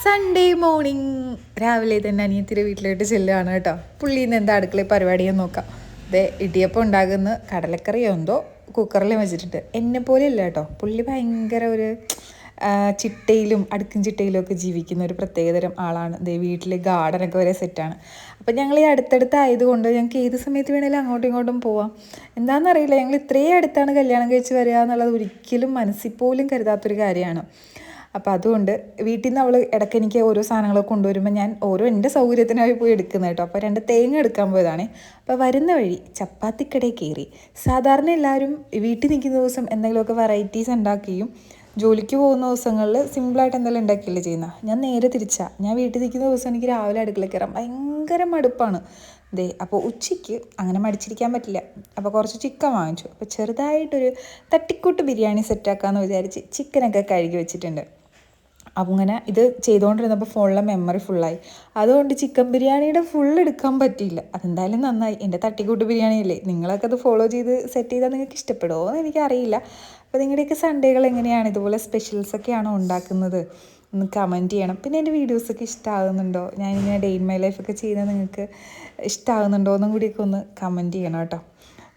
Sunday morning രാവിലെ തന്നെ അനിയത്തിൻ്റെ വീട്ടിലോട്ട് ചെല്ലുകയാണ് കേട്ടോ. പുള്ളിന്ന് എന്താ അടുക്കളയിൽ പരിപാടിയെന്ന് നോക്കാം. അതെ, ഇടിയപ്പം ഉണ്ടാകുന്ന കടലക്കറിയോ എന്തോ കുക്കറിൽ വെച്ചിട്ടുണ്ട്. എന്നെ പോലെ അല്ല കേട്ടോ, പുള്ളി ഭയങ്കര ഒരു ചിട്ടയിലും അടുക്കും ചിട്ടയിലും ഒക്കെ ജീവിക്കുന്ന ഒരു പ്രത്യേകതരം ആളാണ്. ദേ വീട്ടിൽ ഗാർഡനൊക്കെ വരെ സെറ്റാണ്. അപ്പം ഞങ്ങൾ ഈ അടുത്തടുത്തായതുകൊണ്ട് ഞങ്ങൾക്ക് ഏത് സമയത്ത് വേണേലും അങ്ങോട്ടും ഇങ്ങോട്ടും പോവാം. എന്താണെന്നറിയില്ല, ഞങ്ങൾ ഇത്രയും അടുത്താണ് കല്യാണം കഴിച്ച് വരിക എന്നുള്ളത് ഒരിക്കലും മനസ്സിൽ പോലും കരുതാത്തൊരു കാര്യമാണ്. അപ്പോൾ അതുകൊണ്ട് വീട്ടിൽ നിന്ന് അവൾ ഇടയ്ക്ക് എനിക്ക് ഓരോ സാധനങ്ങളൊക്കെ കൊണ്ടുവരുമ്പോൾ ഞാൻ ഓരോ എൻ്റെ സൗകര്യത്തിനായി പോയി എടുക്കുന്നത് കേട്ടോ. അപ്പോൾ 2 തേങ്ങ എടുക്കാൻ പോയതാണേ. അപ്പോൾ വരുന്ന വഴി ചപ്പാത്തിക്കടയിൽ കയറി. സാധാരണ എല്ലാവരും വീട്ടിൽ നിൽക്കുന്ന ദിവസം എന്തെങ്കിലുമൊക്കെ വെറൈറ്റീസ് ഉണ്ടാക്കുകയും ജോലിക്ക് പോകുന്ന ദിവസങ്ങളിൽ സിമ്പിളായിട്ട് എന്തെങ്കിലും ഉണ്ടാക്കിയല്ലേ ചെയ്യുന്നത്. ഞാൻ നേരെ തിരിച്ചാണ്. ഞാൻ വീട്ടിൽ നിൽക്കുന്ന ദിവസം എനിക്ക് രാവിലെ അടുക്കളയിൽ കയറാൻ ഭയങ്കര മടുപ്പാണ്. ദേ അപ്പോൾ ഉച്ചയ്ക്ക് അങ്ങനെ മടിച്ചിരിക്കാൻ പറ്റില്ല. അപ്പോൾ കുറച്ച് ചിക്കൻ വാങ്ങിച്ചു. അപ്പോൾ ചെറുതായിട്ടൊരു തട്ടിക്കൂട്ട് ബിരിയാണി സെറ്റാക്കാമെന്ന് വിചാരിച്ച് ചിക്കനൊക്കെ കഴുകി വെച്ചിട്ടുണ്ട്. അപ്പം ഇങ്ങനെ ഇത് ചെയ്തുകൊണ്ടിരുന്നപ്പോൾ ഫോണിലെ മെമ്മറി ഫുള്ളായി. അതുകൊണ്ട് ചിക്കൻ ബിരിയാണിയുടെ ഫുൾ എടുക്കാൻ പറ്റിയില്ല. അതെന്തായാലും നന്നായി. എൻ്റെ തട്ടിക്കൂട്ട് ബിരിയാണിയല്ലേ, നിങ്ങളൊക്കെ അത് ഫോളോ ചെയ്ത് സെറ്റ് ചെയ്താൽ നിങ്ങൾക്ക് ഇഷ്ടപ്പെടുമോ എന്ന് എനിക്കറിയില്ല. അപ്പോൾ നിങ്ങളുടെയൊക്കെ സൺഡേകൾ എങ്ങനെയാണ്? ഇതുപോലെ സ്പെഷ്യൽസൊക്കെയാണോ ഉണ്ടാക്കുന്നത്? ഒന്ന് കമൻറ്റ് ചെയ്യണം. പിന്നെ എൻ്റെ വീഡിയോസൊക്കെ ഇഷ്ടമാകുന്നുണ്ടോ, ഞാനിങ്ങനെ ഡേ ഇൻ മൈ ലൈഫൊക്കെ ചെയ്യുന്നത് നിങ്ങൾക്ക് ഇഷ്ടമാകുന്നുണ്ടോ എന്നും കൂടിയൊക്കെ ഒന്ന് കമൻറ്റ് ചെയ്യണം കേട്ടോ.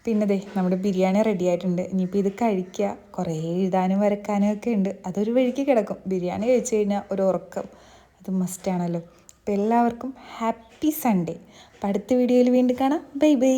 പിന്നെ ദേ നമ്മുടെ ബിരിയാണി റെഡി ആയിട്ടുണ്ട്. ഇനിയിപ്പോൾ ഇത് കഴിക്കുക. കുറേ എഴുതാനും വരക്കാനും ഒക്കെ ഉണ്ട്, അതൊരു വഴിക്ക് കിടക്കും. ബിരിയാണി കഴിച്ച് കഴിഞ്ഞാൽ ഒരു ഉറക്കം അത് മസ്റ്റാണല്ലോ. അപ്പോൾ എല്ലാവർക്കും ഹാപ്പി സൺഡേ. അപ്പോൾ അടുത്ത വീഡിയോയിൽ വീണ്ടും കാണാം. Bye bye.